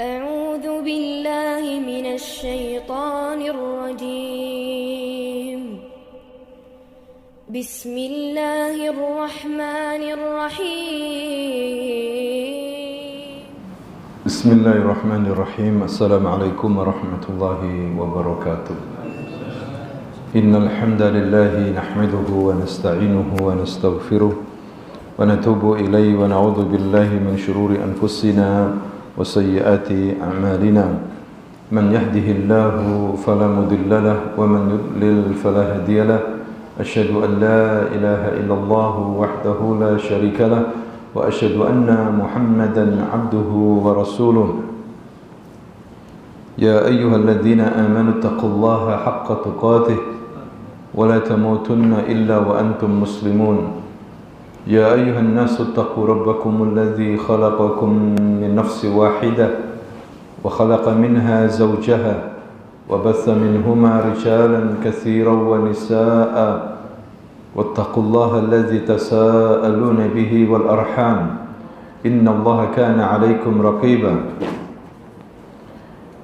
أعوذ بالله من الشيطان الرجيم بسم الله الرحمن الرحيم بسم الله الرحمن الرحيم. السلام عليكم ورحمة الله وبركاته. إن الحمد لله نحمده ونستعينه ونستغفره ونتوب إليه ونعوذ بالله من شرور أنفسنا وسيئات أعمالنا. من يهده الله فلا مضل له ومن يضلل فلا هادي له. أشهد أن لا إله إلا الله وحده لا شريك له وأشهد أن محمدا عبده ورسوله. يا أيها الذين آمنوا اتقوا الله حق تقاته ولا تموتن إلا وأنتم مسلمون. يا أيها الناس اتقوا ربكم الذي خلقكم من نفس واحدة وخلق منها زوجها وبث منهما رجالا كثيرا ونساء واتقوا الله الذي تساءلون به والأرحام إن الله كان عليكم رقيبا.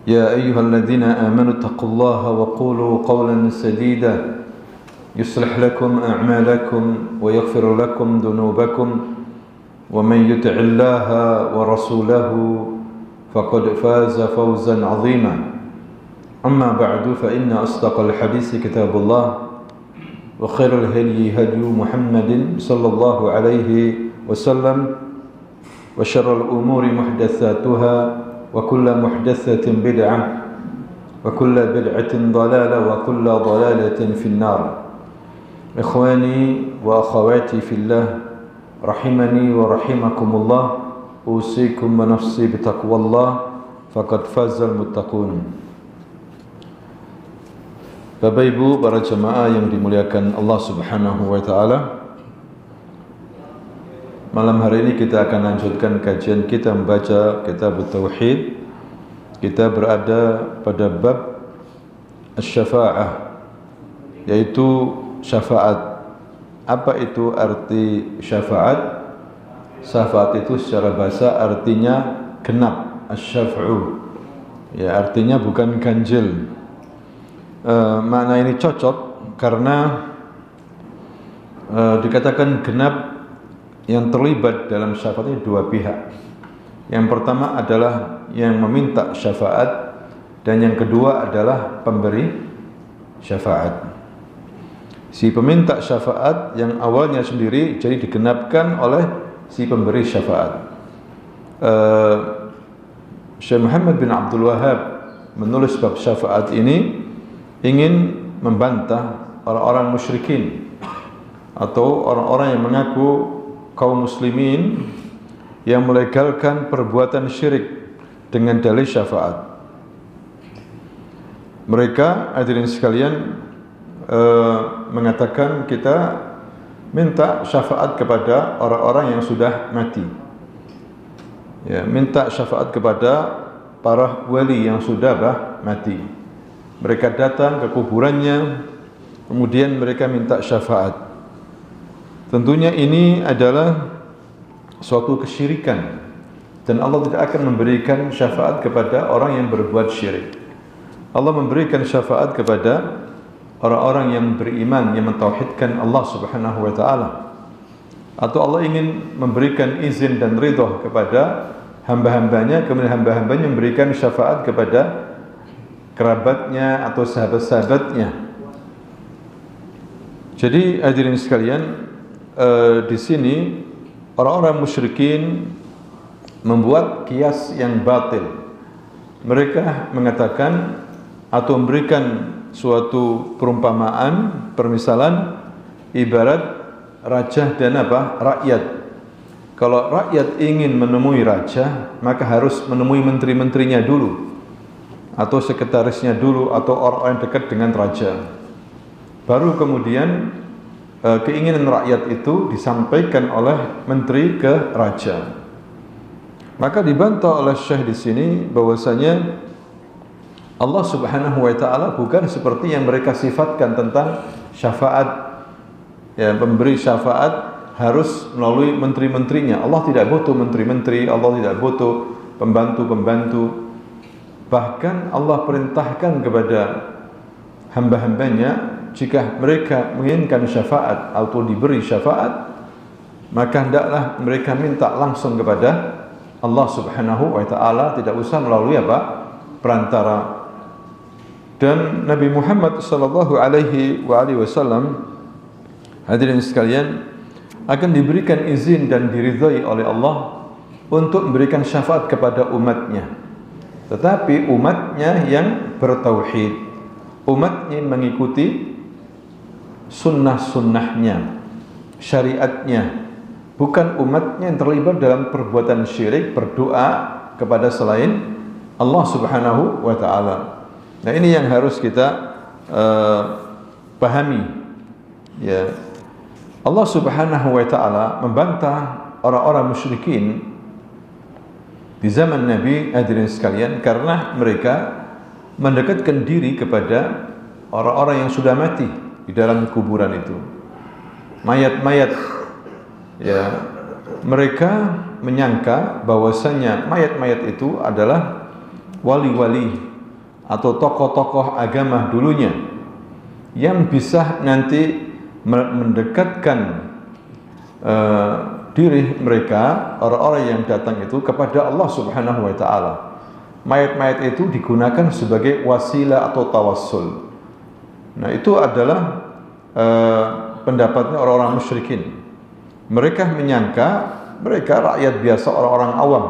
يا أيها الذين آمنوا اتقوا الله وقولوا قولا سديدا يصلح لكم أعمالكم ويغفر لكم ذنوبكم ومن يطع الله ورسوله فقد فاز فوزا عظيما. أما بعد فإن أصدق الحديث كتاب الله وخير الهدي هدي محمد صلى الله عليه وسلم وشر الأمور محدثاتها وكل محدثة بدعة وكل بدعة ضلالة وكل ضلالة في النار. إخواني وأخواتي في الله رحمني ورحمكم الله. أوصيكم ونفسي بتقوى الله فقد فاز المتقون. Bapak Ibu para jemaah yang dimuliakan Allah Subhanahu wa taala. Malam hari ini kita akan lanjutkan kajian kita membaca kitab Tauhid. Kita berada pada bab asy-syafa'ah, yaitu syafaat. Apa itu arti syafaat? Syafaat itu secara bahasa artinya genap, asy-syaf'u. Ya, artinya bukan ganjil. Makna ini cocok karena dikatakan genap yang terlibat dalam syafaat ini dua pihak. Yang pertama adalah yang meminta syafaat dan yang kedua adalah pemberi syafaat. Si peminta syafaat yang awalnya sendiri jadi digenapkan oleh si pemberi syafaat. Syekh Muhammad bin Abdul Wahhab menulis bab syafaat ini ingin membantah orang-orang musyrikin atau orang-orang yang mengaku kaum muslimin yang melegalkan perbuatan syirik dengan dalih syafaat. Mereka hadirin sekalian mengatakan kita minta syafaat kepada orang-orang yang sudah mati. Ya, minta syafaat kepada para wali yang sudah mati. Mereka datang ke kuburannya, kemudian mereka minta syafaat. Tentunya ini adalah suatu kesyirikan dan Allah tidak akan memberikan syafaat kepada orang yang berbuat syirik. Allah memberikan syafaat kepada orang-orang yang beriman, yang mentauhidkan Allah Subhanahu wa taala. Atau Allah ingin memberikan izin dan ridha kepada hamba-hambanya, kemudian hamba-hambanya memberikan syafaat kepada kerabatnya atau sahabat-sahabatnya. Jadi hadirin sekalian, di sini orang-orang musyrikin membuat kias yang batil. Mereka mengatakan atau memberikan suatu perumpamaan, permisalan ibarat raja dan rakyat. Kalau rakyat ingin menemui raja, maka harus menemui menteri-menterinya dulu, atau sekretarisnya dulu, atau orang-orang dekat dengan raja. Baru kemudian keinginan rakyat itu disampaikan oleh menteri ke raja. Maka dibantah oleh Syekh di sini bahwasanya Allah Subhanahu wa taala bukan seperti yang mereka sifatkan tentang syafaat. Ya, pemberi syafaat harus melalui menteri-menterinya. Allah tidak butuh menteri-menteri, Allah tidak butuh pembantu-pembantu. Bahkan Allah perintahkan kepada hamba-hambanya, jika mereka menginginkan syafaat atau diberi syafaat, maka hendaklah mereka minta langsung kepada Allah Subhanahu wa taala, tidak usah melalui perantara. Dan Nabi Muhammad sallallahu alaihi wasallam, hadirin sekalian, akan diberikan izin dan diridhai oleh Allah untuk memberikan syafaat kepada umatnya. Tetapi umatnya yang bertauhid, umatnya yang mengikuti sunnah-sunnahnya, syariatnya, bukan umatnya yang terlibat dalam perbuatan syirik, berdoa kepada selain Allah Subhanahu wa taala. Nah, ini yang harus kita pahami. Ya. Allah Subhanahu wa taala membantah orang-orang musyrikin di zaman Nabi, hadirin sekalian, karena mereka mendekatkan diri kepada orang-orang yang sudah mati di dalam kuburan itu. Mayat-mayat, ya, mereka menyangka bahwasanya mayat-mayat itu adalah wali-wali atau tokoh-tokoh agama dulunya yang bisa nanti mendekatkan diri mereka, orang-orang yang datang itu, kepada Allah Subhanahu wa taala. Mayat-mayat itu digunakan sebagai wasilah atau tawassul. Nah, itu adalah pendapatnya orang-orang musyrikin. Mereka menyangka mereka rakyat biasa, orang-orang awam,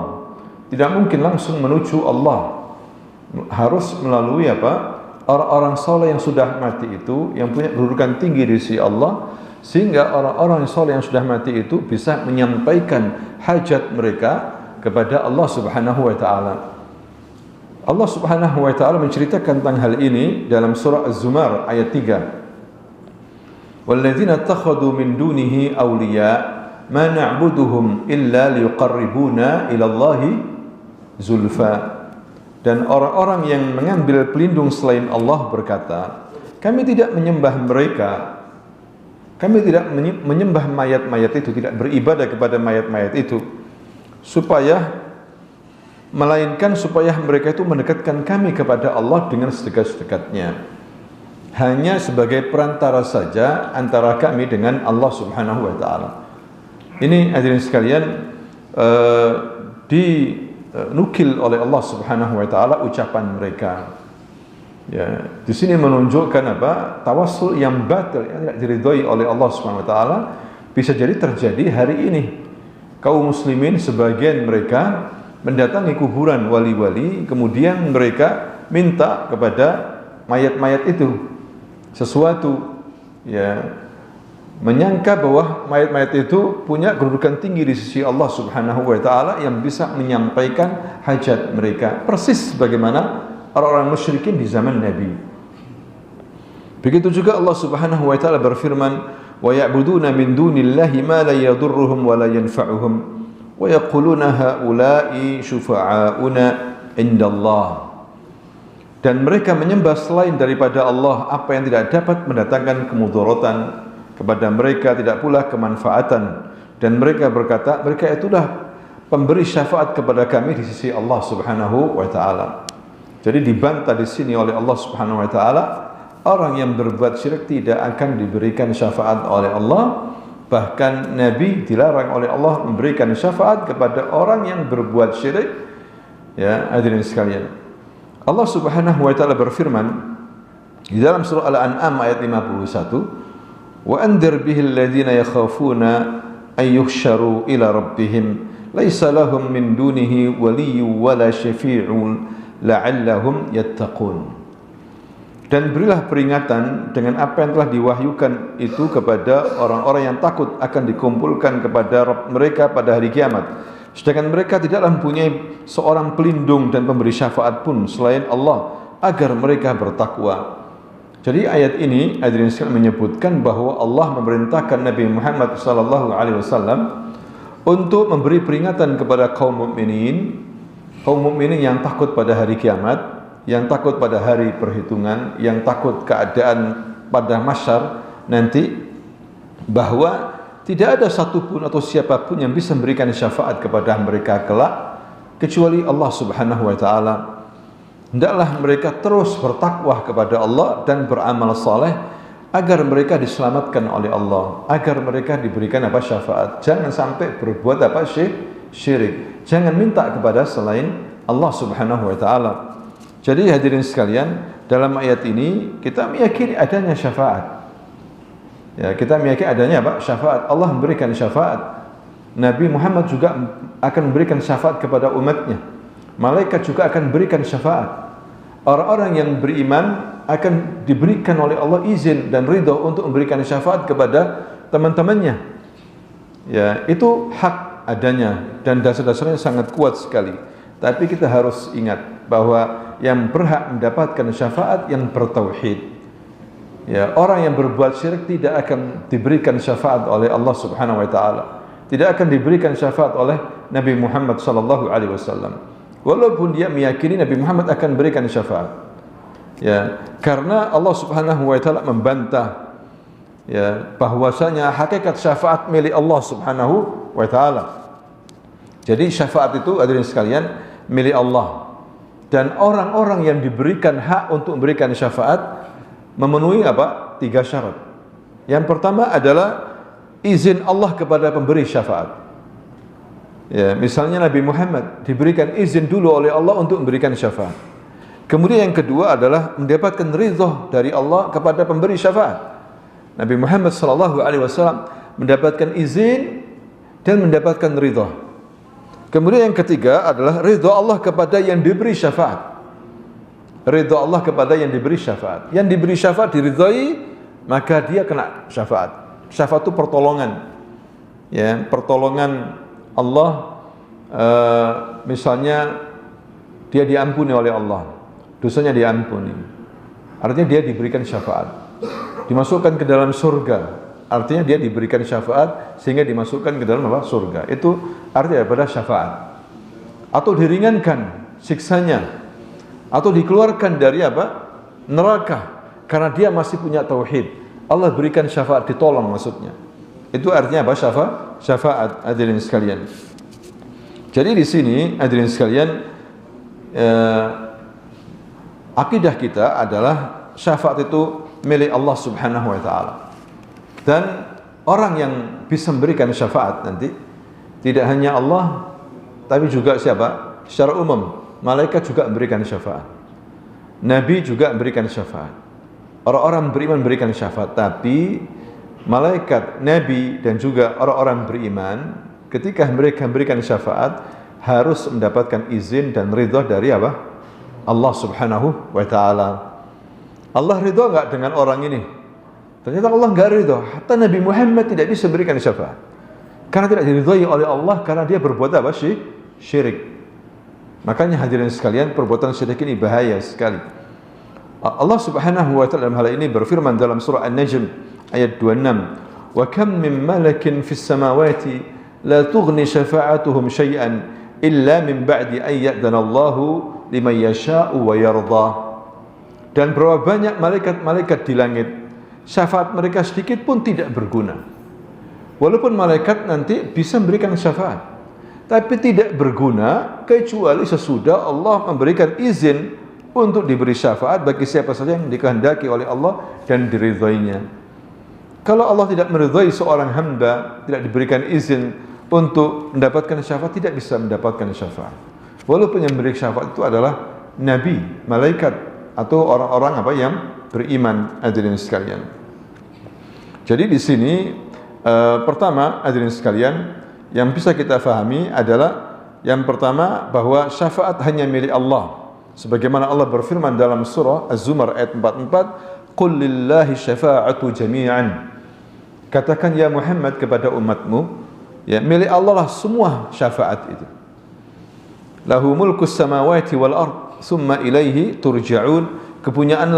tidak mungkin langsung menuju Allah, harus melalui orang-orang saleh yang sudah mati itu, yang punya kedudukan tinggi di sisi Allah, sehingga orang-orang saleh yang sudah mati itu bisa menyampaikan hajat mereka kepada Allah Subhanahu wa taala. Allah Subhanahu wa taala menceritakan tentang hal ini dalam surah Az-Zumar ayat 3. Walladzina takhadhu min dunihi awliya ma na'buduhum illa liqarribuna ila Allahi zulfa. Dan orang-orang yang mengambil pelindung selain Allah berkata, kami tidak menyembah mereka, kami tidak menyembah mayat-mayat itu, tidak beribadah kepada mayat-mayat itu, melainkan supaya mereka itu mendekatkan kami kepada Allah dengan sedekat-dekatnya, hanya sebagai perantara saja antara kami dengan Allah Subhanahu wa taala. Ini hadirin sekalian, dinukil oleh Allah Subhanahu wa taala ucapan mereka. Ya, di sini menunjukkan tawassul yang batil, yang tidak diridhoi oleh Allah Subhanahu wa taala, bisa jadi terjadi hari ini. Kaum muslimin sebagian mereka mendatangi kuburan wali-wali, kemudian mereka minta kepada mayat-mayat itu sesuatu, ya, menyangka bahwa mayat-mayat itu punya kedudukan tinggi di sisi Allah Subhanahu wa taala yang bisa menyampaikan hajat mereka, persis bagaimana orang-orang musyrikin di zaman Nabi. Begitu juga Allah Subhanahu wa taala berfirman, wa ya'buduna min dunillahi ma la yadurruhum wa la yanfa'uhum wa yaquluna haula'i syufa'auna indallah. Dan mereka menyembah selain daripada Allah apa yang tidak dapat mendatangkan kemudaratan kepada mereka, tidak pula kemanfaatan. Dan mereka berkata, mereka itulah pemberi syafaat kepada kami di sisi Allah Subhanahu wa taala. Jadi dibantah di sini oleh Allah Subhanahu wa taala, orang yang berbuat syirik tidak akan diberikan syafaat oleh Allah. Bahkan Nabi dilarang oleh Allah memberikan syafaat kepada orang yang berbuat syirik. Ya, hadirin sekalian, Allah Subhanahu wa taala berfirman di dalam surah Al-An'am ayat 51, wa andir bihil ladzina yakhafuna ay yuhsyaru ila rabbihim laisa lahum min dunihi waliyyun wala syafi'un la'allahum yattaqun. Dan berilah peringatan dengan apa yang telah diwahyukan itu kepada orang-orang yang takut akan dikumpulkan kepada Rabb mereka pada hari kiamat, sedangkan mereka tidaklah mempunyai seorang pelindung dan pemberi syafaat pun selain Allah, agar mereka bertakwa. Jadi ayat ini hadirin sekalian menyebutkan bahwa Allah memerintahkan Nabi Muhammad SAW untuk memberi peringatan kepada kaum mukminin yang takut pada hari kiamat, yang takut pada hari perhitungan, yang takut keadaan pada mahsyar nanti, bahwa tidak ada satupun atau siapapun yang bisa memberikan syafaat kepada mereka kelak kecuali Allah Subhanahu wa taala. hendaklah mereka terus bertakwa kepada Allah dan beramal saleh agar mereka diselamatkan oleh Allah, agar mereka diberikan syafaat. Jangan sampai berbuat syirik. Jangan minta kepada selain Allah Subhanahu wa taala. Jadi hadirin sekalian, dalam ayat ini kita meyakini adanya syafaat. Ya, kita meyakini adanya syafaat. Allah memberikan syafaat. Nabi Muhammad juga akan memberikan syafaat kepada umatnya. Malaikat juga akan berikan syafaat. Orang-orang yang beriman akan diberikan oleh Allah izin dan ridho untuk memberikan syafaat kepada teman-temannya. Ya, itu hak adanya dan dasar-dasarnya sangat kuat sekali. Tapi kita harus ingat bahwa yang berhak mendapatkan syafaat yang bertauhid. Ya, orang yang berbuat syirik tidak akan diberikan syafaat oleh Allah Subhanahu wa taala. Tidak akan diberikan syafaat oleh Nabi Muhammad sallallahu alaihi wasallam. Walaupun dia meyakini Nabi Muhammad akan berikan syafaat. Ya, karena Allah Subhanahu wa taala membantah bahwasanya hakikat syafaat milik Allah Subhanahu wa taala. Jadi syafaat itu hadirin sekalian milik Allah. Dan orang-orang yang diberikan hak untuk memberikan syafaat memenuhi 3 syarat. Yang pertama adalah izin Allah kepada pemberi syafaat. Ya, misalnya Nabi Muhammad diberikan izin dulu oleh Allah untuk memberikan syafaat. Kemudian yang kedua adalah mendapatkan ridha dari Allah kepada pemberi syafaat. Nabi Muhammad sallallahu alaihi wasallam mendapatkan izin dan mendapatkan ridha. Kemudian yang ketiga adalah ridha Allah kepada yang diberi syafaat. Ridha Allah kepada yang diberi syafaat. Yang diberi syafaat diridhai, maka dia kena syafaat. Syafaat itu pertolongan. Ya, pertolongan Allah, misalnya dia diampuni oleh Allah, dosanya diampuni, artinya dia diberikan syafaat. Dimasukkan ke dalam surga, artinya dia diberikan syafaat sehingga dimasukkan ke dalam surga. Itu artinya pada syafaat. Atau diringankan siksanya, atau dikeluarkan dari neraka karena dia masih punya tauhid. Allah berikan syafaat, ditolong maksudnya. Itu artinya syafaat hadirin sekalian. Jadi di sini hadirin sekalian, akidah kita adalah syafaat itu milik Allah Subhanahu wa taala. Dan orang yang bisa memberikan syafaat nanti tidak hanya Allah, tapi juga siapa? Secara umum, malaikat juga memberikan syafaat. Nabi juga memberikan syafaat. Orang-orang beriman memberikan syafaat, tapi malaikat, nabi dan juga orang-orang beriman ketika mereka memberikan syafaat harus mendapatkan izin dan ridha dari Allah Subhanahu wa taala. Allah ridha enggak dengan orang ini? Ternyata Allah enggak ridha. Hatta Nabi Muhammad tidak bisa berikan syafaat. Karena tidak diridhai oleh Allah karena dia berbuat syirik. Makanya hadirin sekalian, perbuatan syirik ini bahaya sekali. Allah Subhanahu wa taala dalam hal ini berfirman dalam surah An-Najm ayat 26, "Wa kam min malakin fis samawati la tughni syafa'atuhum syai'an illa min ba'di an ya'dana Allahu liman yasha'u wa yarda." Dan berapa banyak malaikat-malaikat di langit, syafaat mereka sedikit pun tidak berguna. Walaupun malaikat nanti bisa memberikan syafaat, tapi tidak berguna kecuali sesudah Allah memberikan izin untuk diberi syafaat bagi siapa saja yang dikehendaki oleh Allah dan diridhoinya. Kalau Allah tidak meridhai seorang hamba, tidak diberikan izin untuk mendapatkan syafaat, tidak bisa mendapatkan syafaat. Walaupun yang memberi syafaat itu adalah nabi, malaikat atau orang-orang yang beriman, hadirin sekalian. Jadi di sini pertama hadirin sekalian yang bisa kita fahami adalah yang pertama bahwa syafaat hanya milik Allah. Sebagaimana Allah berfirman dalam surah Az-Zumar ayat 44, "Qul lillahi syafa'atu jami'an." Katakan ya Muhammad kepada umatmu, ya milik Allah lah semua syafaat itu. Lahu mulkus samawati wal ard, summa ilaihi turja'un. Kepunyaan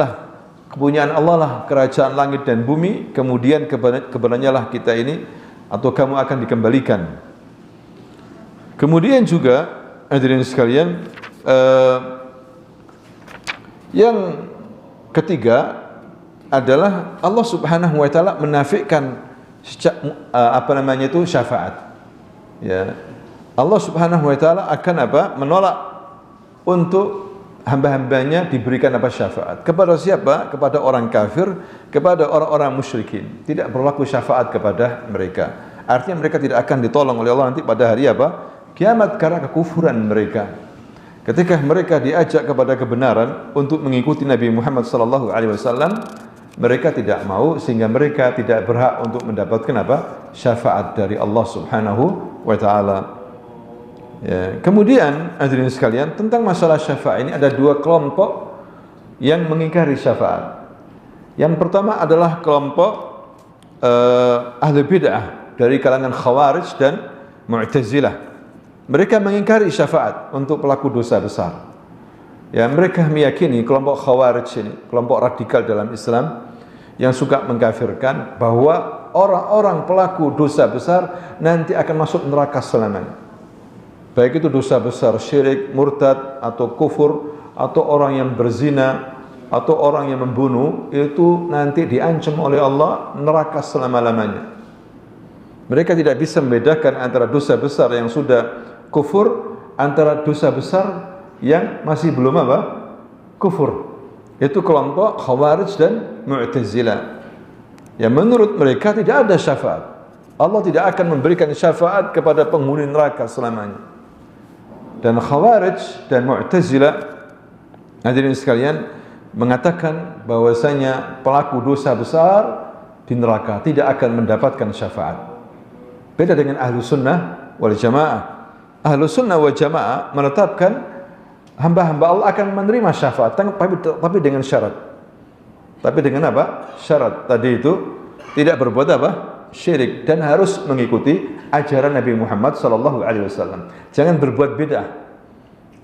Allah lah kerajaan langit dan bumi, kemudian kepadanya lah kita ini atau kamu akan dikembalikan. Kemudian juga hadirin sekalian, yang ketiga adalah Allah Subhanahu wa taala menafikan syafaat. Ya. Allah Subhanahu wa taala akan menolak untuk hamba-hambanya diberikan apa syafaat. Kepada siapa? Kepada orang kafir, kepada orang-orang musyrikin. Tidak berlaku syafaat kepada mereka. Artinya mereka tidak akan ditolong oleh Allah nanti pada hari apa? Kiamat, karena kekufuran mereka. Ketika mereka diajak kepada kebenaran untuk mengikuti Nabi Muhammad SAW, mereka tidak mau, sehingga mereka tidak berhak untuk mendapatkan apa? Syafaat dari Allah Subhanahu wa taala. Ya. Kemudian hadirin sekalian, tentang masalah syafaat ini ada dua kelompok yang mengingkari syafaat. Yang pertama adalah kelompok ahli bid'ah dari kalangan Khawarij dan Mu'tazilah. Mereka mengingkari syafaat untuk pelaku dosa besar. Ya, mereka meyakini, kelompok Khawarij ini, kelompok radikal dalam Islam yang suka mengkafirkan, bahwa orang-orang pelaku dosa besar nanti akan masuk neraka selamanya. Baik itu dosa besar syirik, murtad, atau kufur, atau orang yang berzina, atau orang yang membunuh, itu nanti diancam oleh Allah neraka selama-lamanya. Mereka tidak bisa membedakan antara dosa besar yang sudah kufur, antara dosa besar yang masih belum apa? Kufur. Itu kelompok Khawarij dan Mu'tazilah. Ya, menurut mereka tidak ada syafaat. Allah tidak akan memberikan syafaat kepada penghuni neraka selamanya. Dan Khawarij dan Mu'tazilah, hadirin sekalian, mengatakan bahwasanya pelaku dosa besar di neraka tidak akan mendapatkan syafaat. Beda dengan Ahlu Sunnah wal Jamaah. Ahlu Sunnah wal Jamaah menetapkan hamba-hamba Allah akan menerima syafaat, tapi dengan syarat. Tapi dengan apa? Syarat tadi itu tidak berbuat apa? Syirik, dan harus mengikuti ajaran Nabi Muhammad SAW. Jangan berbuat bid'ah.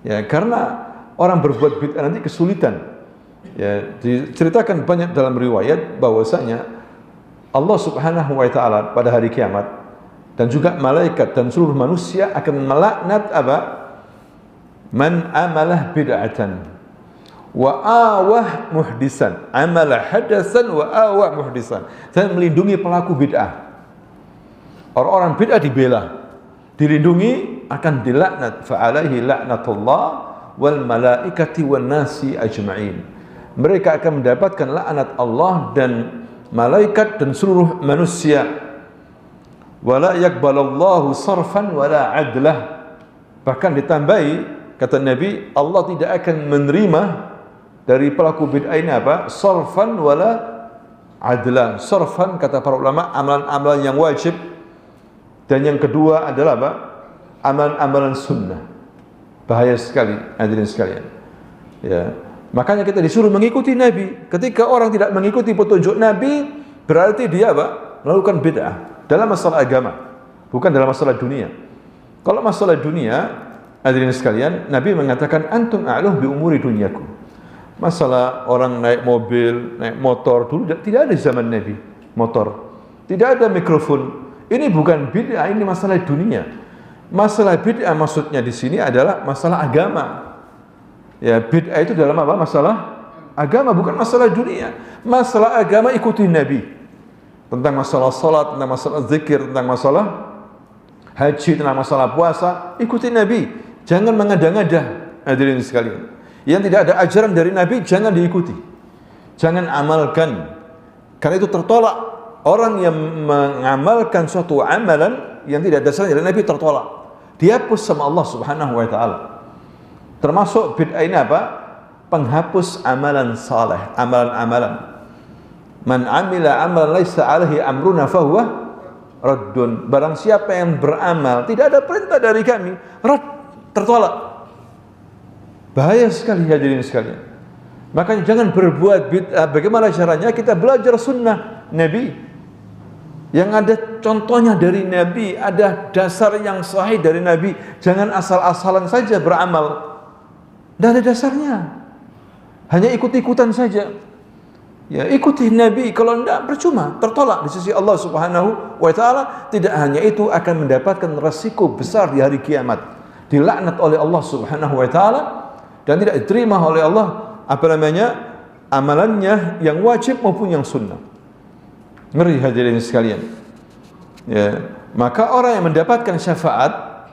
Ya, karena orang berbuat bid'ah nanti kesulitan. Ya, diceritakan banyak dalam riwayat bahwasanya Allah Subhanahu wa taala pada hari kiamat dan juga malaikat dan seluruh manusia akan melaknat apa? Man amalah bid'atan wa awah muhdisan, amalah hadasan wa awah muhdisan. Dan melindungi pelaku bid'ah. Orang-orang bid'ah dibela, dilindungi, akan dilaknat. Fa'alaihi la'natullah wal malaikati wan nasi ajma'in. Mereka akan mendapatkan laknat Allah dan malaikat dan seluruh manusia. Wala yaqbalallahu sarfan wala adlah. Bahkan ditambahi, kata Nabi, Allah tidak akan menerima dari pelaku bid'ah ini apa? Sarfan wala adlan. Sarfan, kata para ulama, amalan-amalan yang wajib, dan yang kedua adalah apa? Amalan-amalan sunnah. Bahaya sekali, hadirin sekalian. Ya, makanya kita disuruh mengikuti Nabi. Ketika orang tidak mengikuti petunjuk Nabi, berarti dia apa? Melakukan bid'ah dalam masalah agama, bukan dalam masalah dunia. Kalau masalah dunia, hadirin sekalian, Nabi mengatakan antum a'luh bi umuri dunyakum. Masalah orang naik mobil, naik motor, dulu tidak ada zaman Nabi motor, tidak ada mikrofon. Ini bukan bid'ah, ini masalah dunia. Masalah bid'ah maksudnya di sini adalah masalah agama. Ya, bid'ah itu dalam apa? Masalah agama, bukan masalah dunia. Masalah agama ikuti Nabi. Tentang masalah salat, tentang masalah zikir, tentang masalah haji, tentang masalah puasa, ikuti Nabi. Jangan mengada-ngada, hadirin sekalian. Yang tidak ada ajaran dari Nabi jangan diikuti, jangan amalkan, karena itu tertolak. Orang yang mengamalkan suatu amalan yang tidak ada dasarnya dari Nabi tertolak, dihapus sama Allah Subhanahu wa taala. Termasuk bid'ah ini apa? Penghapus amalan saleh, amalan-amalan. Man amila amalan laisa alaihi amruna fahuwa raddun. Barang siapa yang beramal tidak ada perintah dari kami, tertolak. Bahaya sekali, hadirin sekalian. Makanya jangan berbuat bid'ah. Bagaimana caranya? Kita belajar sunnah Nabi yang ada contohnya dari Nabi, ada dasar yang sahih dari Nabi. Jangan asal-asalan saja beramal, tidak ada dasarnya, hanya ikut-ikutan saja. Ya, ikuti Nabi, kalau tidak percuma, tertolak di sisi Allah Subhanahu wa taala. Tidak hanya itu, akan mendapatkan resiko besar di hari kiamat, dilaknat oleh Allah Subhanahu wa taala, dan tidak diterima oleh Allah amalannya yang wajib maupun yang sunnah. Ngeri, hadirin sekalian. Ya, maka orang yang mendapatkan syafaat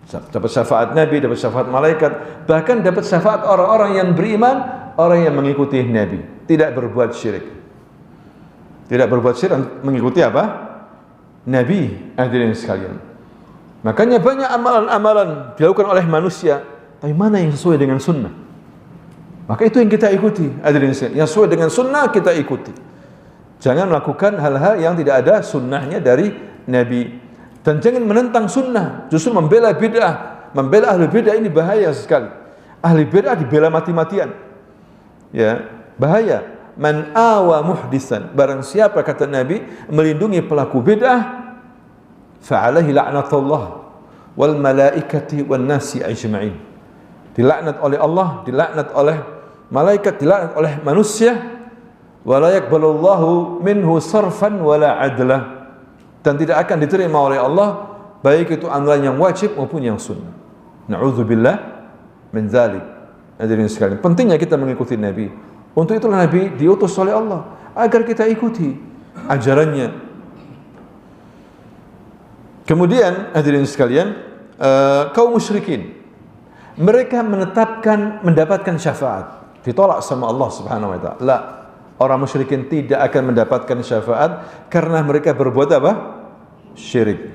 Dapat syafaat Nabi, dapat syafaat malaikat, bahkan dapat syafaat orang-orang yang beriman, orang yang mengikuti Nabi, tidak berbuat syirik. Tidak berbuat syirik, mengikuti apa? Nabi, hadirin sekalian. Makanya banyak amalan-amalan dilakukan oleh manusia, tapi mana yang sesuai dengan sunnah? Maka itu yang kita ikuti, hadirin sekalian. Yang sesuai dengan sunnah kita ikuti. Jangan melakukan hal-hal yang tidak ada sunnahnya dari Nabi. Dan jangan menentang sunnah, justru membela bid'ah. Membela ahli bid'ah ini bahaya sekali. Ahli bid'ah dibela mati-matian. Ya, bahaya. Man awa muhdisan, barang siapa kata Nabi melindungi pelaku bid'ah, fa'alaihi la'natullah wal malaikati wan nasi ajma'in. Dilaknat oleh Allah, dilaknat oleh malaikat, dilaknat oleh manusia. Wa la yaqbalullahu minhu sarfan wala adla. Dan tidak akan diterima oleh Allah baik itu amalan yang wajib maupun yang sunnah. Na'udzubillah min dzalik. Hadirin sekalian, pentingnya kita mengikuti Nabi. Untuk itulah Nabi diutus oleh Allah agar kita ikuti ajarannya. Kemudian hadirin sekalian, kaum musyrikin mereka mendapatkan syafaat, ditolak sama Allah Subhanahu wa taala. Orang musyrikin tidak akan mendapatkan syafaat karena mereka berbuat apa? Syirik.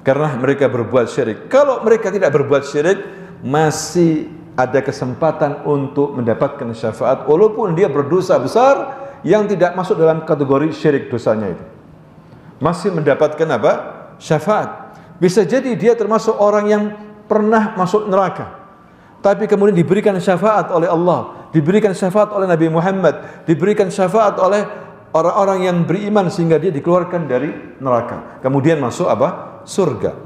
Karena mereka berbuat syirik. Kalau mereka tidak berbuat syirik, masih ada kesempatan untuk mendapatkan syafaat walaupun dia berdosa besar yang tidak masuk dalam kategori syirik dosanya itu. Masih mendapatkan apa? Syafaat. Bisa jadi dia termasuk orang yang pernah masuk neraka, tapi kemudian diberikan syafaat oleh Allah, diberikan syafaat oleh Nabi Muhammad, diberikan syafaat oleh orang-orang yang beriman sehingga dia dikeluarkan dari neraka, kemudian masuk apa? Surga.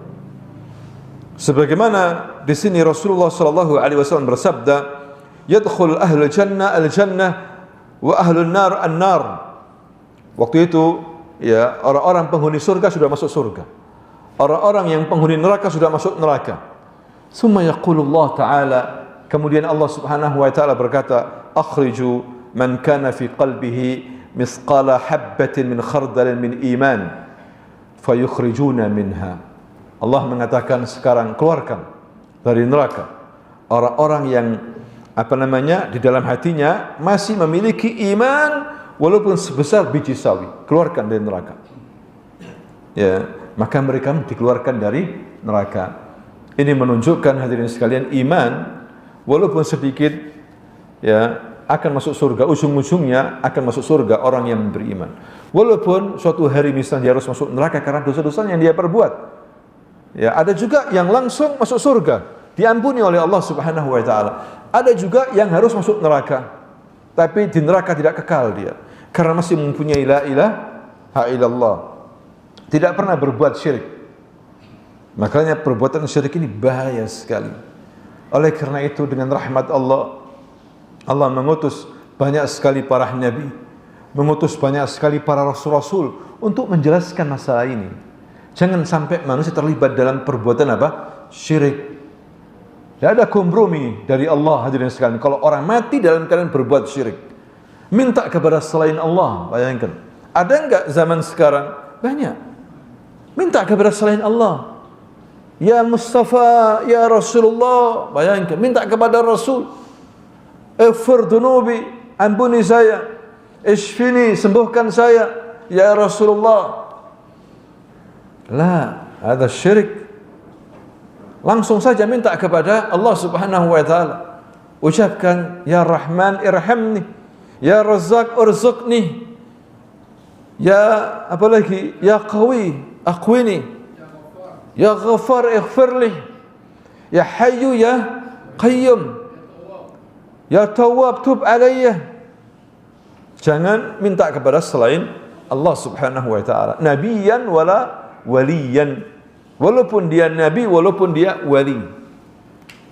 Sebagaimana di sini Rasulullah sallallahu alaihi wasallam bersabda, "Yadkhul ahlul jannah al-jannah wa ahlun nar an-nar." Waktu itu ya orang-orang penghuni surga sudah masuk surga. Orang-orang yang penghuni neraka sudah masuk neraka. Summa yaqulullah ta'ala, kemudian Allah Subhanahu wa taala berkata, "Akhriju man kana fi qalbihi misqala habbatin min khardalin min iman fayukhrijuna minha." Allah mengatakan sekarang keluarkan dari neraka orang-orang yang di dalam hatinya masih memiliki iman walaupun sebesar biji sawi, keluarkan dari neraka. Ya, maka mereka dikeluarkan dari neraka. Ini menunjukkan hadirin sekalian, iman walaupun sedikit ya akan masuk surga, ujung-ujungnya akan masuk surga orang yang beriman. Walaupun suatu hari misalnya dia harus masuk neraka karena dosa-dosa yang dia perbuat. Ya, ada juga yang langsung masuk surga, diampuni oleh Allah Subhanahu wa taala. Ada juga yang harus masuk neraka, tapi di neraka tidak kekal dia karena masih mempunyai la ilaha illallah. Tidak pernah berbuat syirik. Makanya perbuatan syirik ini bahaya sekali. Oleh karena itu dengan rahmat Allah, Allah mengutus banyak sekali para nabi, mengutus banyak sekali para rasul-rasul untuk menjelaskan masalah ini. Jangan sampai manusia terlibat dalam perbuatan apa? Syirik. Tidak ada kompromi dari Allah hadirin sekalian. Kalau orang mati dalam keadaan berbuat syirik, minta kepada selain Allah, bayangkan. Ada enggak zaman sekarang? Banyak. Minta kepada selain Allah. Ya Mustafa, ya Rasulullah, bayangkan. Minta kepada Rasul. Ighfir dunubi, ampuni saya. Ishfini, sembuhkan saya. Ya Rasulullah. La, ada syirik. Langsung saja minta kepada Allah Subhanahu wa taala. Ucapkan, ya Rahman irhamni, ya Razzaq urzuqni, ya apa lagi, ya Qawi aqwini, ya Ghaffar ighfirli, ya Hayyu ya Qayyum, ya Tawwab tub alayya. Jangan minta kepada selain Allah Subhanahu wa taala. Nabiyan wala waliyan, walaupun dia nabi, walaupun dia wali.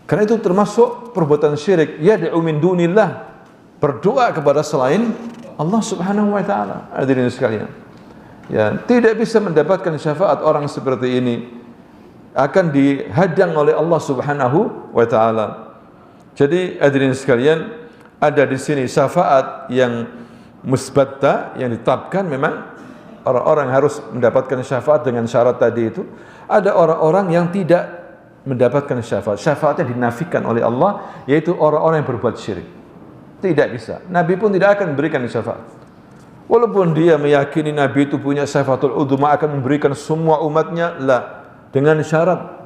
Karena itu termasuk perbuatan syirik. Yad'u min dunillah, berdoa kepada selain Allah Subhanahu wa taala. Hadirin sekalian, ya, tidak bisa mendapatkan syafaat orang seperti ini, akan dihadang oleh Allah Subhanahu wa taala. Jadi hadirin sekalian, ada di sini syafaat yang musbatta, yang ditetapkan. Memang orang-orang harus mendapatkan syafaat dengan syarat tadi itu. Ada orang-orang yang tidak mendapatkan syafaat. Syafaatnya dinafikan oleh Allah, yaitu orang-orang yang berbuat syirik. Tidak bisa. Nabi pun tidak akan memberikan syafaat. Walaupun dia meyakini Nabi itu punya syafaatul uzma, akan memberikan semua umatnya, dengan syarat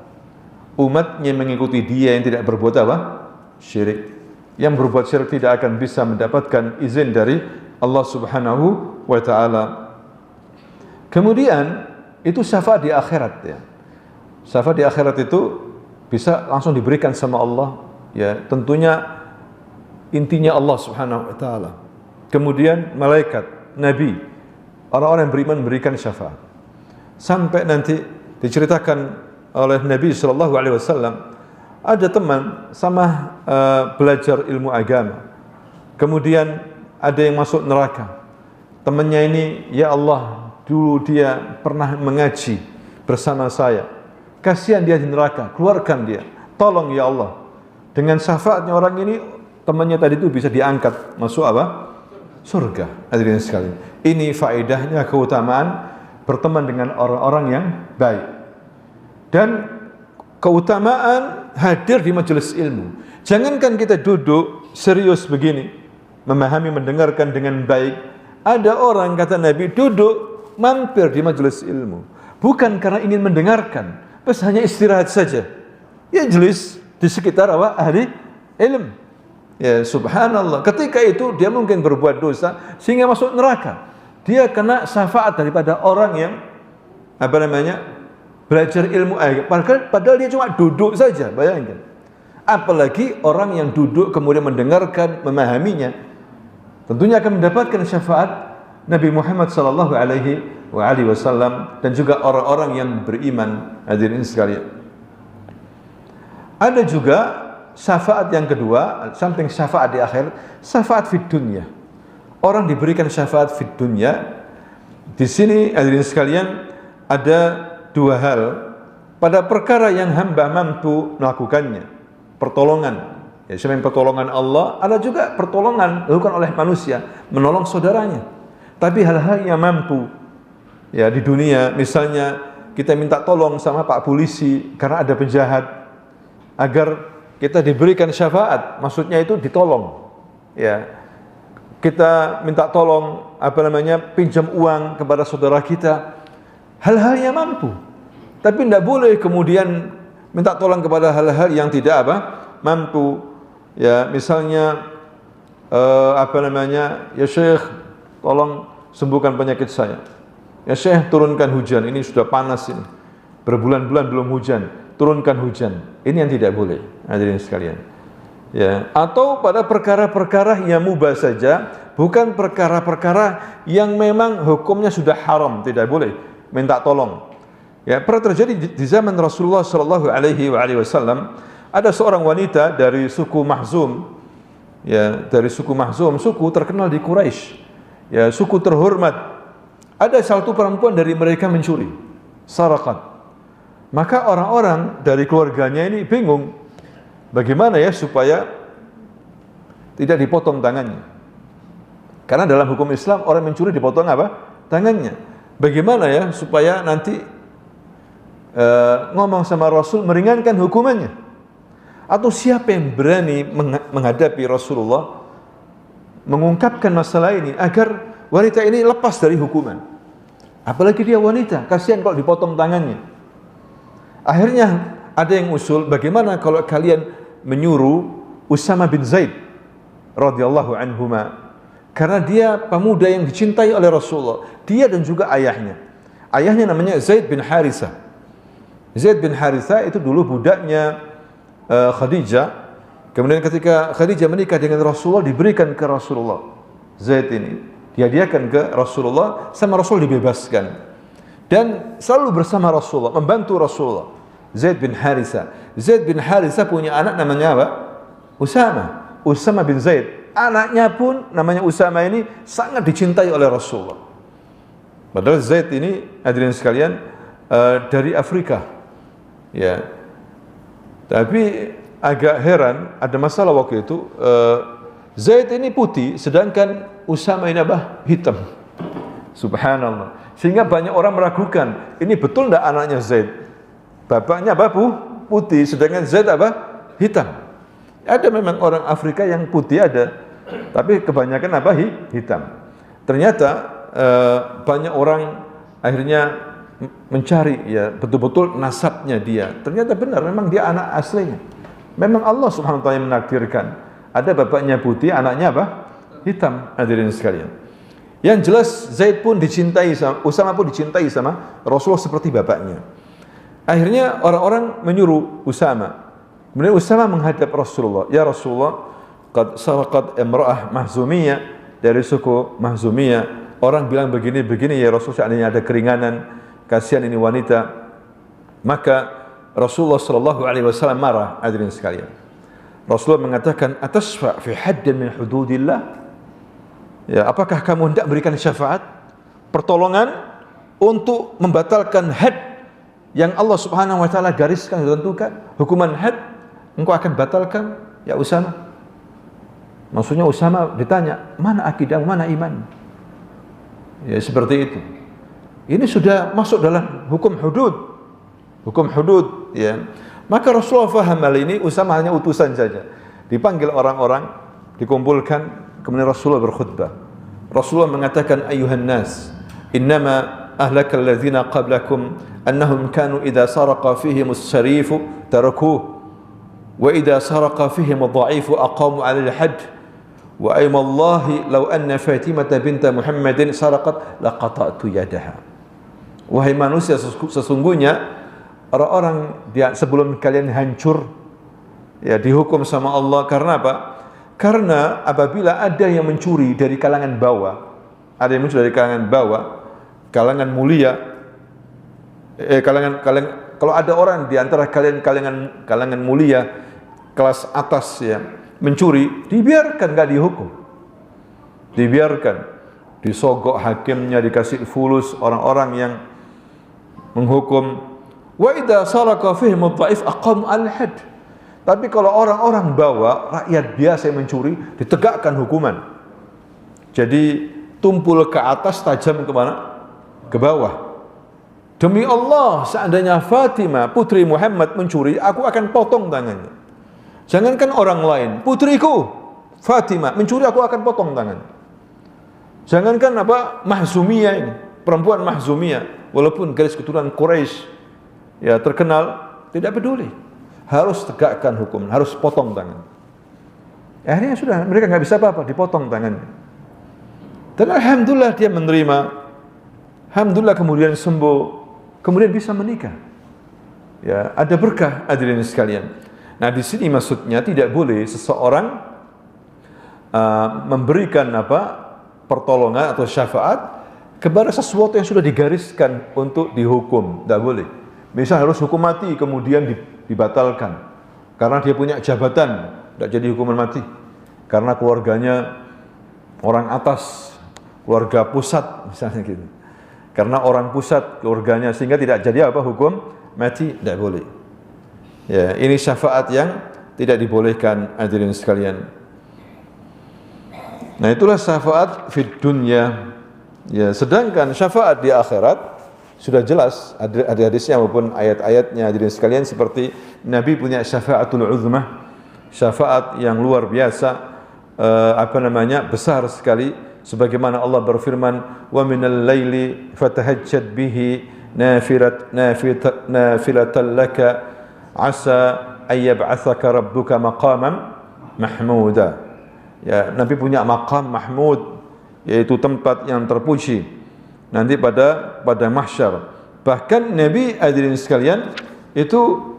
umatnya mengikuti dia yang tidak berbuat apa? Syirik. Yang berbuat syirik tidak akan bisa mendapatkan izin dari Allah Subhanahu wa taala. Kemudian itu syafaat di akhirat ya. Syafaat di akhirat itu bisa langsung diberikan sama Allah ya, tentunya intinya Allah Subhanahu wa taala. Kemudian malaikat, nabi, orang-orang yang beriman memberikan syafaat. Sampai nanti diceritakan oleh Nabi sallallahu alaihi wasallam, ada teman sama belajar ilmu agama. Kemudian ada yang masuk neraka. Temannya ini, ya Allah, dulu dia pernah mengaji bersama saya. Kasihan dia di neraka, keluarkan dia. Tolong ya Allah. Dengan syafaatnya orang ini, temannya tadi itu bisa diangkat masuk apa? Surga. Hadirin sekalian. Ini faedahnya keutamaan berteman dengan orang-orang yang baik. Dan keutamaan hadir di majelis ilmu. Jangankan kita duduk serius begini, memahami, mendengarkan dengan baik. Ada orang, kata Nabi, duduk mampir di majelis ilmu, bukan karena ingin mendengarkan, pas hanya istirahat saja. Ya jelis di sekitar apa? Ahli ilmu. Ya subhanallah. Ketika itu dia mungkin berbuat dosa sehingga masuk neraka. Dia kena syafaat daripada orang yang belajar ilmu agama. Padahal dia cuma duduk saja, bayangkan. Apalagi orang yang duduk kemudian mendengarkan, memahaminya, tentunya akan mendapatkan syafaat Nabi Muhammad sallallahu alaihi wasallam dan juga orang-orang yang beriman. Hadirin sekalian. Ada juga syafaat yang kedua, samping syafaat di akhir, syafaat fid dunya. Orang diberikan syafaat fid dunya. Di sini hadirin sekalian ada dua hal. Pada perkara yang hamba mampu melakukannya, pertolongan. Ya, selain pertolongan Allah, ada juga pertolongan dilakukan oleh manusia, menolong saudaranya. Tapi hal-hal yang mampu, ya di dunia, misalnya kita minta tolong sama Pak Polisi karena ada penjahat, agar kita diberikan syafaat, maksudnya itu ditolong. Ya, kita minta tolong pinjam uang kepada saudara kita, hal-hal yang mampu. Tapi tidak boleh kemudian minta tolong kepada hal-hal yang tidak mampu. Ya, misalnya ya Syekh, tolong sembuhkan penyakit saya. Ya Syekh, turunkan hujan, ini sudah panas ini. Berbulan-bulan belum hujan, turunkan hujan. Ini yang tidak boleh, hadirin sekalian. Ya, atau pada perkara-perkara yang mubah saja, bukan perkara-perkara yang memang hukumnya sudah haram, tidak boleh minta tolong. Ya, pernah terjadi di zaman Rasulullah sallallahu alaihi wasallam, ada seorang wanita dari suku Mahzum. Ya, dari suku Mahzum, suku terkenal di Quraisy. Ya, suku terhormat. Ada satu perempuan dari mereka mencuri, sarakat. Maka orang-orang dari keluarganya ini bingung, bagaimana ya supaya tidak dipotong tangannya. Karena dalam hukum Islam orang mencuri dipotong tangannya. Bagaimana ya supaya nanti ngomong sama Rasul meringankan hukumannya. Atau siapa yang berani menghadapi Rasulullah, mengungkapkan masalah ini agar wanita ini lepas dari hukuman. Apalagi dia wanita, kasihan kalau dipotong tangannya. Akhirnya ada yang usul, bagaimana kalau kalian menyuruh Usama bin Zaid radhiyallahu anhuma, karena dia pemuda yang dicintai oleh Rasulullah, dia dan juga ayahnya. Ayahnya namanya Zaid bin Harithah. Zaid bin Harithah itu dulu budaknya Khadijah. Kemudian ketika Khadijah menikah dengan Rasulullah, diberikan ke Rasulullah. Zaid ini dihadiahkan ke Rasulullah, sama Rasul dibebaskan. Dan selalu bersama Rasulullah, membantu Rasulullah. Zaid bin Harithah. Zaid bin Harithah punya anak namanya apa? Usama. Usama bin Zaid. Anaknya pun namanya Usama ini sangat dicintai oleh Rasulullah. Padahal Zaid ini, hadirin sekalian, dari Afrika. Ya. Tapi agak heran, ada masalah waktu itu. Zaid ini putih, sedangkan Usama ini hitam. Subhanallah. Sehingga banyak orang meragukan, ini betul tidak anaknya Zaid? Bapaknya putih, sedangkan Zaid apa? Hitam. Ada memang orang Afrika yang putih ada, tapi kebanyakan apa? Hitam. Ternyata banyak orang akhirnya mencari ya betul-betul nasabnya dia. Ternyata benar, memang dia anak aslinya. Memang Allah Subhanahu wa taala yang menakdirkan. Ada bapaknya putih, anaknya apa? Hitam. Hadirin sekalian. Yang jelas Zaid pun dicintai sama Usama pun dicintai sama Rasulullah seperti bapaknya. Akhirnya orang-orang menyuruh Usama. Kemudian Usama menghadap Rasulullah, "Ya Rasulullah, qad saraqat imra'ah Mahzumiyah dari suku Mahzumiyah. Orang bilang begini-begini ya Rasul, seandainya ada keringanan, kasihan ini wanita." Maka Rasulullah sallallahu alaihi wasallam marah, hadirin sekalian. Rasulullah mengatakan, "Atasfa' fi haddin min hududillah?" Ya, apakah kamu hendak berikan syafaat, pertolongan untuk membatalkan had yang Allah Subhanahu wa taala gariskan, tentukan, hukuman had engkau akan batalkan ya Usama? Maksudnya Usama ditanya, mana akidah, mana iman? Ya seperti itu. Ini sudah masuk dalam hukum hudud. Hukum hudud ya. Maka Rasulullah faham hal ini, Usama hanya utusan saja. Dipanggil orang-orang, dikumpulkan, kemudian Rasulullah berkhutbah. Rasulullah mengatakan, "Ayuhan nas, innama ahlakal ladzina qablakum annahum kanu idza saraqa fihim as-sarifu tarakuhu wa idza saraqa fihim ad-dha'ifu aqamu 'ala al-hadd wa aymallahi law anna Fatimah binta Muhammadin saraqat laqata'tu yadaha." Wahai manusia, sesungguhnya orang-orang sebelum kalian hancur ya dihukum sama Allah karena apa? Karena apabila ada yang mencuri dari kalangan bawah, ada yang mencuri dari kalangan bawah, kalangan mulia, kalau ada orang di antara kalian kalangan mulia, kelas atas ya, mencuri, dibiarkan, enggak dihukum. Dibiarkan, disogok hakimnya, dikasih fulus orang-orang yang menghukum. Wa idza saraka fihim ad-dha'if aqamu al-hadd. Tapi kalau orang-orang bawa, rakyat biasa yang mencuri, ditegakkan hukuman. Jadi tumpul ke atas, tajam ke mana? Ke bawah. Demi Allah, seandainya Fatimah putri Muhammad mencuri, aku akan potong tangannya. Jangankan orang lain, putriku Fatimah mencuri, aku akan potong tangannya. Jangankan apa? Mahzumiyah ini, perempuan Mahzumiyah, walaupun garis keturunan Quraisy ya terkenal, tidak peduli. Harus tegakkan hukum, harus potong tangan. Akhirnya sudah, mereka nggak bisa apa-apa, dipotong tangannya. Dan alhamdulillah dia menerima. Alhamdulillah kemudian sembuh, kemudian bisa menikah. Ya, ada berkah hadirin sekalian. Nah, di sini maksudnya tidak boleh seseorang memberikan pertolongan atau syafaat kepada sesuatu yang sudah digariskan untuk dihukum. Tidak boleh. Misal harus hukum mati, kemudian dibatalkan karena dia punya jabatan, tidak jadi hukuman mati. Karena keluarganya orang atas, keluarga pusat misalnya gitu. Karena orang pusat keluarganya, sehingga tidak jadi hukum mati, tidak boleh. Ya, ini syafaat yang tidak dibolehkan hadirin sekalian. Nah, itulah syafaat fid dunya. Ya, sedangkan syafaat di akhirat sudah jelas ada hadisnya maupun ayat-ayatnya hadirin sekalian, seperti Nabi punya syafaatul uzmah, syafaat yang luar biasa, besar sekali, sebagaimana Allah berfirman, "Wa minal laili fatahajjad bihi nafilatan laka asa ayyab'atsaka rabbuka maqaman mahmuda." Ya, Nabi punya maqam mahmud, yaitu tempat yang terpuji nanti pada mahsyar. Bahkan Nabi hadirin sekalian itu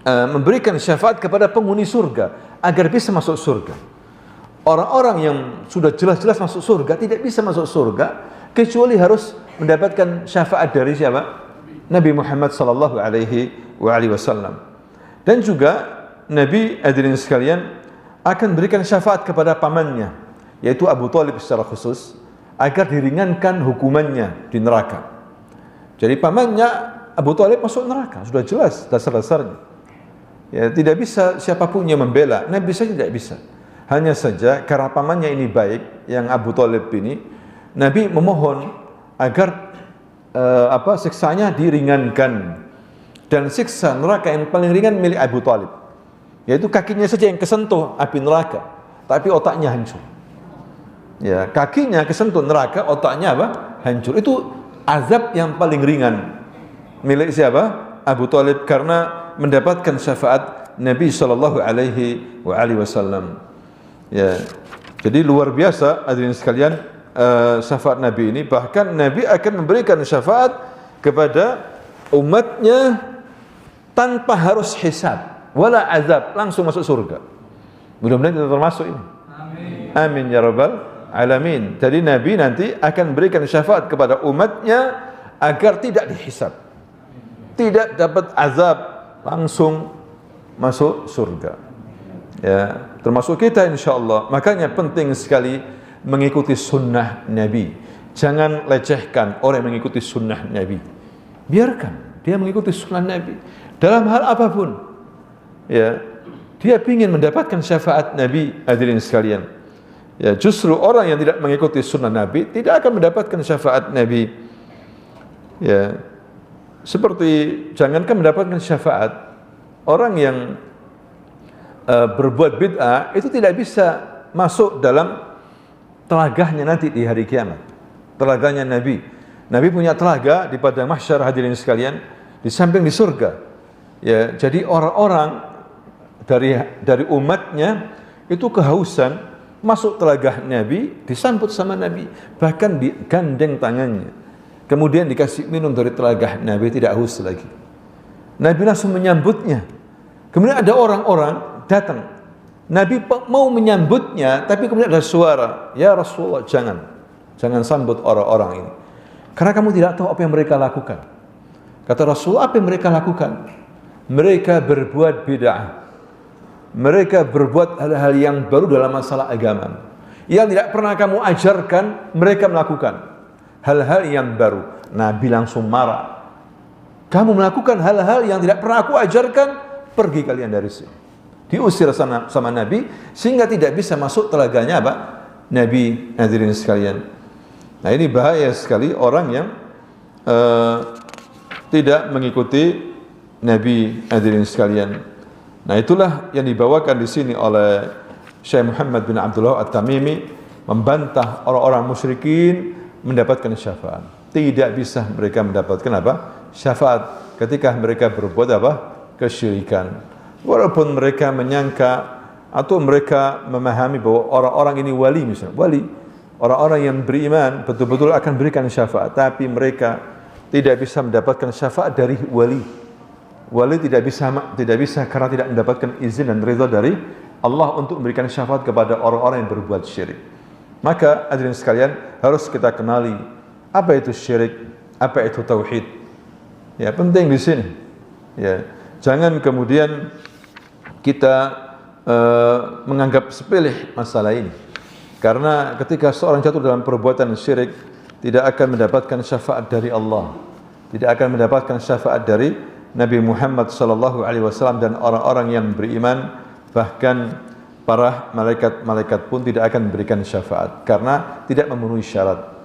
memberikan syafaat kepada penghuni surga agar bisa masuk surga. Orang-orang yang sudah jelas-jelas masuk surga tidak bisa masuk surga kecuali harus mendapatkan syafaat dari siapa? Nabi Muhammad sallallahu alaihi wasallam. Dan juga Nabi hadirin sekalian akan berikan syafaat kepada pamannya, yaitu Abu Thalib secara khusus, agar diringankan hukumannya di neraka. Jadi pamannya Abu Thalib masuk neraka, sudah jelas dasar-dasarnya. Ya, tidak bisa siapapun yang membela, Nabi saja tidak bisa. Hanya saja karena pamannya ini baik, yang Abu Thalib ini, Nabi memohon agar siksanya diringankan. dan siksa neraka yang paling ringan milik Abu Thalib, yaitu kakinya saja yang kesentuh api neraka, tapi otaknya hancur. Ya, kakinya kesentuh neraka, otaknya apa? Hancur. Itu azab yang paling ringan milik siapa? Abu Thalib, karena mendapatkan syafaat Nabi sallallahu alaihi wasallam. Ya. Jadi luar biasa hadirin sekalian syafaat Nabi ini. Bahkan Nabi akan memberikan syafaat kepada umatnya tanpa harus hisab wala azab, langsung masuk surga. Mudah-mudahan kita termasuk ini. Amin. Amin ya rabbal alamin. Jadi Nabi nanti akan berikan syafaat kepada umatnya agar tidak dihisab, tidak dapat azab, langsung masuk surga. Ya, termasuk kita insyaallah. Makanya penting sekali mengikuti sunnah Nabi. Jangan lecehkan orang yang mengikuti sunnah Nabi. Biarkan dia mengikuti sunnah Nabi dalam hal apapun. Ya, dia ingin mendapatkan syafaat Nabi, hadirin sekalian. Ya, justru orang yang tidak mengikuti sunnah Nabi tidak akan mendapatkan syafaat Nabi. Ya, seperti jangankan mendapatkan syafaat, orang yang berbuat bid'ah itu tidak bisa masuk dalam telagahnya nanti di hari kiamat. Telagahnya Nabi. Nabi punya telaga di padang mahsyar, hadirin sekalian, di samping di surga. Ya, jadi orang-orang dari umatnya itu kehausan masuk telagah Nabi, disambut sama Nabi, bahkan digandeng tangannya. Kemudian dikasih minum dari telagah Nabi, tidak haus lagi. Nabi langsung menyambutnya. Kemudian ada orang-orang datang. Nabi mau menyambutnya, tapi kemudian ada suara, "Ya Rasulullah, jangan sambut orang-orang ini. Karena kamu tidak tahu apa yang mereka lakukan." Kata Rasulullah, apa yang mereka lakukan? Mereka berbuat bid'ah. Mereka berbuat hal-hal yang baru dalam masalah agama. Yang tidak pernah kamu ajarkan, mereka melakukan hal-hal yang baru. Nabi langsung marah. Kamu melakukan hal-hal yang tidak pernah aku ajarkan, pergi kalian dari sini. Diusir sama Nabi, sehingga tidak bisa masuk telaganya apa? Nabi, hadirin sekalian. Nah, ini bahaya sekali orang yang tidak mengikuti Nabi, hadirin sekalian. Nah, itulah yang dibawakan di sini oleh Syekh Muhammad bin Abdullah At-Tamimi, membantah orang-orang musyrikin mendapatkan syafaat. Tidak bisa mereka mendapatkan apa? Syafaat ketika mereka berbuat apa? Kesyirikan. Walaupun mereka menyangka atau mereka memahami bahwa orang-orang ini wali, misalnya wali, orang-orang yang beriman betul-betul akan berikan syafaat, tapi mereka tidak bisa mendapatkan syafaat dari wali. Wali tidak bisa karena tidak mendapatkan izin dan ridha dari Allah untuk memberikan syafaat kepada orang-orang yang berbuat syirik. Maka hadirin sekalian, harus kita kenali apa itu syirik, apa itu tauhid. Ya, penting di sini. Ya, jangan kemudian kita menganggap sepele masalah ini. Karena ketika seorang jatuh dalam perbuatan syirik, tidak akan mendapatkan syafaat dari Allah, tidak akan mendapatkan syafaat dari Nabi Muhammad sallallahu alaihi wasallam dan orang-orang yang beriman, bahkan para malaikat pun tidak akan memberikan syafaat karena tidak memenuhi syarat.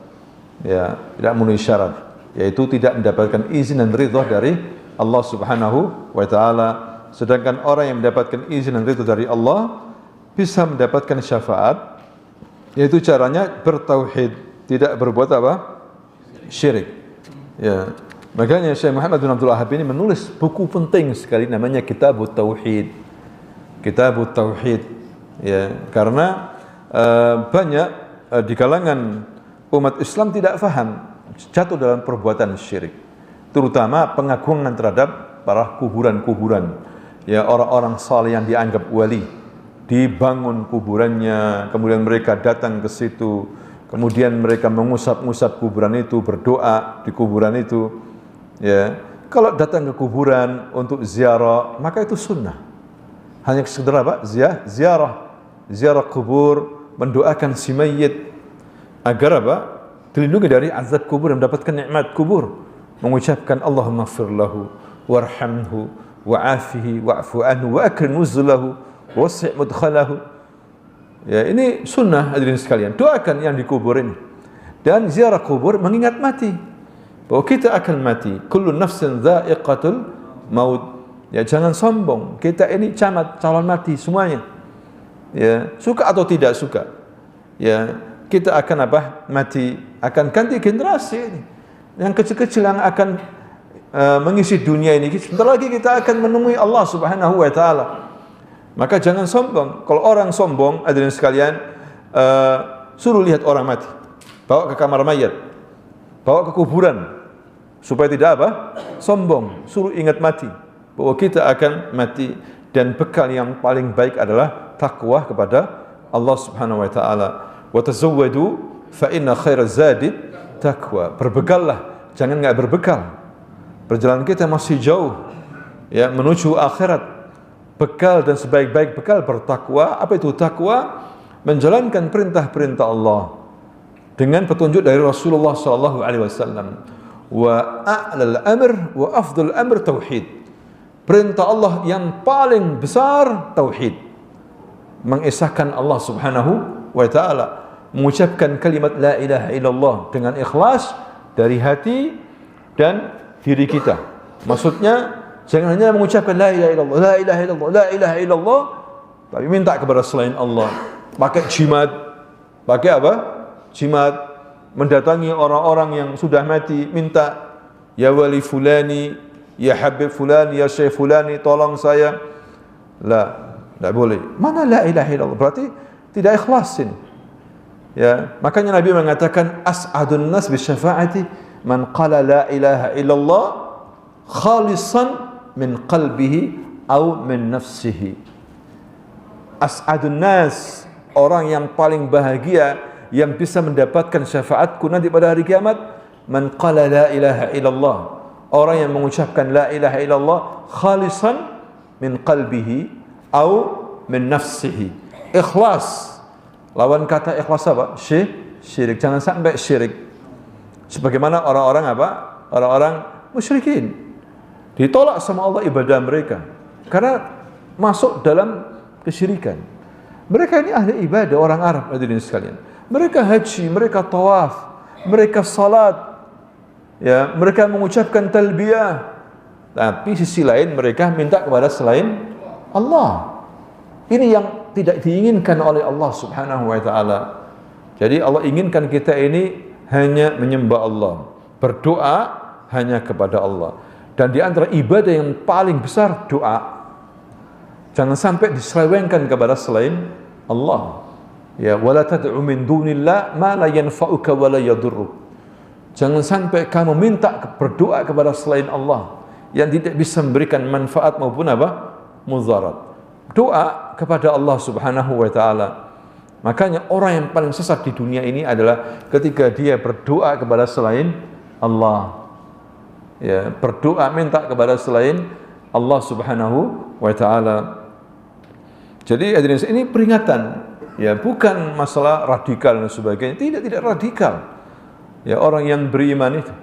Ya, tidak memenuhi syarat, yaitu tidak mendapatkan izin dan ridha dari Allah Subhanahu wa taala. Sedangkan orang yang mendapatkan izin dan ridha dari Allah bisa mendapatkan syafaat, yaitu caranya bertauhid, tidak berbuat apa? Syirik. Ya. Makanya Syekh Muhammad bin Abdul Wahhab ini menulis buku penting sekali namanya Kitabut Tauhid. Kitabut Tauhid. Ya, karena banyak di kalangan umat Islam tidak faham, jatuh dalam perbuatan syirik. Terutama pengagungan terhadap para kuburan-kuburan. Ya, orang-orang saleh yang dianggap wali, dibangun kuburannya, kemudian mereka datang ke situ, kemudian mereka mengusap-ngusap kuburan itu, berdoa di kuburan itu. Ya, kalau datang ke kuburan untuk ziarah, maka itu sunnah. Hanya sekedar apa? Ziarah kubur, mendoakan si mayit agar apa? Dilindungi dari azab kubur dan mendapatkan nikmat kubur. Mengucapkan Allahumma ighfir lahu warhamhu wa'afihi wa'fu anhu wa akrim nuzulahu wasi' mudkhalahu. Ya, ini sunnah hadirin sekalian. Doakan yang dikubur ini. Dan ziarah kubur mengingat mati. Bahwa kita akan mati. Kullu nafsin dha'iqatul maut. Ya, jangan sombong. Kita ini camat, calon mati semuanya. Ya, suka atau tidak suka. Ya, kita akan apa? Mati, akan ganti generasi ini. Yang kecil-kecil yang akan mengisi dunia ini. Sebentar lagi kita akan menemui Allah Subhanahu wa taala. Maka jangan sombong. Kalau orang sombong, hadirin sekalian, suruh lihat orang mati. Bawa ke kamar mayat. Bawa ke kuburan. Supaya tidak apa? Sombong. Suruh ingat mati. Bahwa kita akan mati. Dan bekal yang paling baik adalah takwa kepada Allah Subhanahu wa taala. Wa tazawwadu fa inna khairaz zadi taqwa. Berbekallah, jangan enggak berbekal. Perjalanan kita masih jauh ya menuju akhirat. Bekal dan sebaik-baik bekal bertakwa. Apa itu takwa? Menjalankan perintah-perintah Allah dengan petunjuk dari Rasulullah sallallahu alaihi wasallam. Wa a'lal amr wa afdal amr tauhid. Perintah Allah yang paling besar tauhid. Mengesahkan Allah Subhanahu wa taala, mengucapkan kalimat la ilaha illallah dengan ikhlas dari hati dan diri kita. Maksudnya jangan hanya mengucapkan la ilaha illallah, la ilaha illallah, la ilaha illallah, tapi minta kepada selain Allah. Pakai jimat. Pakai apa? Jimat. Mendatangi orang-orang yang sudah mati, minta ya wali fulani, ya habib fulani, ya syekh fulani, tolong saya. La, tidak boleh. Mana la ilaha illallah? Berarti tidak ikhlasin. Ya, makanya Nabi mengatakan as'adun nas bi syafaati man qala la ilaha illallah khalisan min qalbihi au min nafsihi. As'adun nas, orang yang paling bahagia yang bisa mendapatkan syafaatku nanti pada hari kiamat, man qala la ilaha illallah, orang yang mengucapkan la ilaha illallah khalisan min qalbihi au min nafsihi. Ikhlas. Lawan kata ikhlas apa? Syirik. Jangan sampai syirik. Sebagaimana orang-orang apa? Orang-orang musyrikin. Ditolak sama Allah ibadah mereka karena masuk dalam kesyirikan. Mereka ini ahli ibadah, orang Arab hadirin sekalian. Mereka haji, mereka tawaf, mereka salat, ya, mereka mengucapkan talbiyah. Tapi sisi lain mereka minta kepada selain Allah. Ini yang tidak diinginkan oleh Allah Subhanahu wa taala. Jadi Allah inginkan kita ini hanya menyembah Allah, berdoa hanya kepada Allah. Dan di antara ibadah yang paling besar doa. Jangan sampai diselewengkan kepada selain Allah. Ya, wala tad'u min dunillah ma la yanfa'uka wa la yadurruk. Jangan sampai kamu minta berdoa kepada selain Allah yang tidak bisa memberikan manfaat maupun apa? Mudarat. Doa kepada Allah Subhanahu wa taala. Makanya orang yang paling sesat di dunia ini adalah ketika dia berdoa kepada selain Allah. Ya, berdoa minta kepada selain Allah Subhanahu wa taala. Jadi hadirin, ini peringatan. Ya, bukan masalah radikal dan sebagainya. Tidak radikal. Ya, orang yang beriman itu.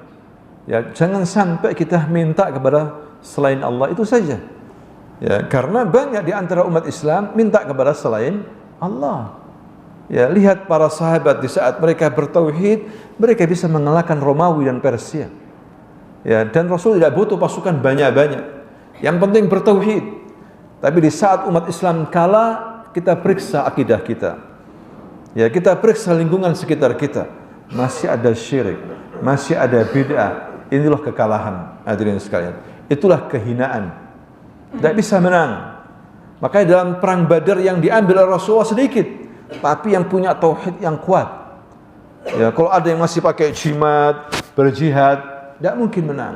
Ya, jangan sampai kita minta kepada selain Allah, itu saja. Ya, karena banyak di antara umat Islam minta kepada selain Allah. Ya, lihat para sahabat di saat mereka bertauhid, mereka bisa mengalahkan Romawi dan Persia. Ya, dan Rasul tidak butuh pasukan banyak-banyak. Yang penting bertauhid. Tapi di saat umat Islam kalah, kita periksa akidah kita. Ya, kita periksa lingkungan sekitar kita. Masih ada syirik, masih ada bid'ah. Inilah kekalahan, hadirin sekalian. Itulah kehinaan. Tidak bisa menang. Makanya dalam perang Badar yang diambil oleh Rasulullah sedikit, tapi yang punya tauhid yang kuat. Ya, kalau ada yang masih pakai jimat, berjihad, tidak mungkin menang.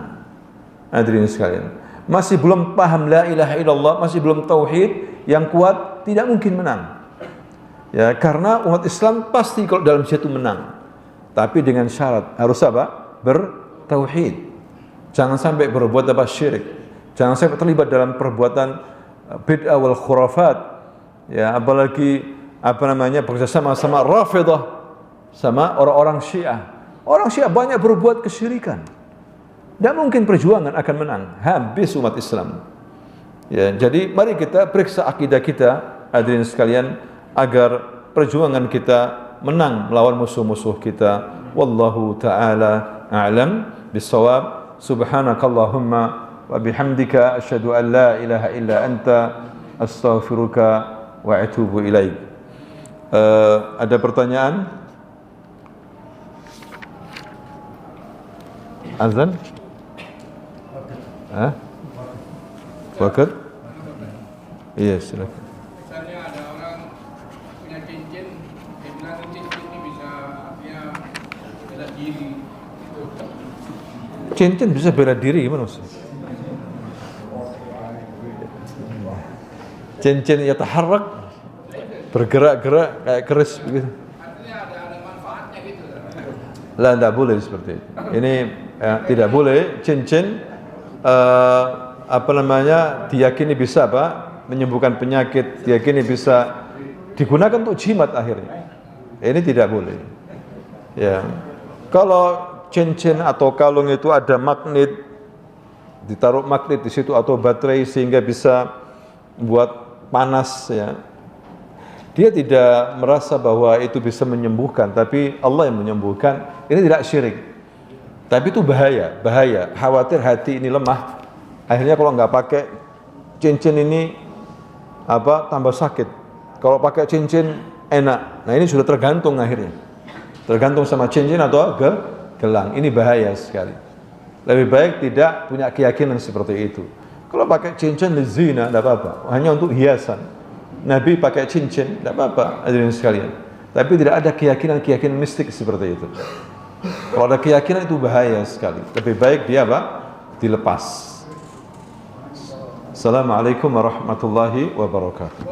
Hadirin sekalian, masih belum paham la ilaha illallah, masih belum tauhid yang kuat, tidak mungkin menang. Ya, karena umat Islam pasti kalau dalam jihad itu menang. Tapi dengan syarat harus apa? Bertauhid. Jangan sampai berbuat apa? Syirik. Jangan sampai terlibat dalam perbuatan bid'ah wal khurafat. Ya, apalagi bekerjasama sama Rafidah, sama orang-orang Syiah. Orang Syiah banyak berbuat kesyirikan. Tidak mungkin perjuangan akan menang. Habis umat Islam. Ya, jadi mari kita periksa akidah kita, hadirin sekalian, agar perjuangan kita menang melawan musuh-musuh kita. Wallahu ta'ala a'lam bissawab. Subhanakallahumma wa bihamdika asyhadu an la ilaha illa anta astaghfiruka wa atubu ilaik. Ada pertanyaan? Azan? Waktu? Iya, silakan. Misalnya ada orang punya cincin, dia bilang cincin ini bisa artinya bela diri. Cincin bisa bela diri gimana maksudnya? Cincin yataharrak, bergerak-gerak kayak keris begitu. Artinya ada manfaatnya gitu. Lah, tidak boleh seperti itu. Ini tidak boleh. Cincin diyakini bisa menyembuhkan penyakit, diyakini bisa digunakan untuk jimat akhirnya. Ini tidak boleh. Ya. Kalau cincin atau kalung itu ada magnet, ditaruh magnet di situ atau baterai sehingga bisa buat panas, ya. Dia tidak merasa bahwa itu bisa menyembuhkan, tapi Allah yang menyembuhkan. Ini tidak syirik. Tapi itu bahaya. Khawatir hati ini lemah. Akhirnya kalau nggak pakai cincin ini tambah sakit. Kalau pakai cincin enak. Nah, ini sudah tergantung akhirnya. Tergantung sama cincin atau gelang. Ini bahaya sekali. Lebih baik tidak punya keyakinan seperti itu. Kalau pakai cincin zina tidak apa-apa, hanya untuk hiasan. Nabi pakai cincin tidak apa-apa, hadirin sekalian. Tapi tidak ada keyakinan mistik seperti itu. Kalau ada keyakinan itu bahaya sekali. Lebih baik dia dilepas. Assalamualaikum warahmatullahi wabarakatuh.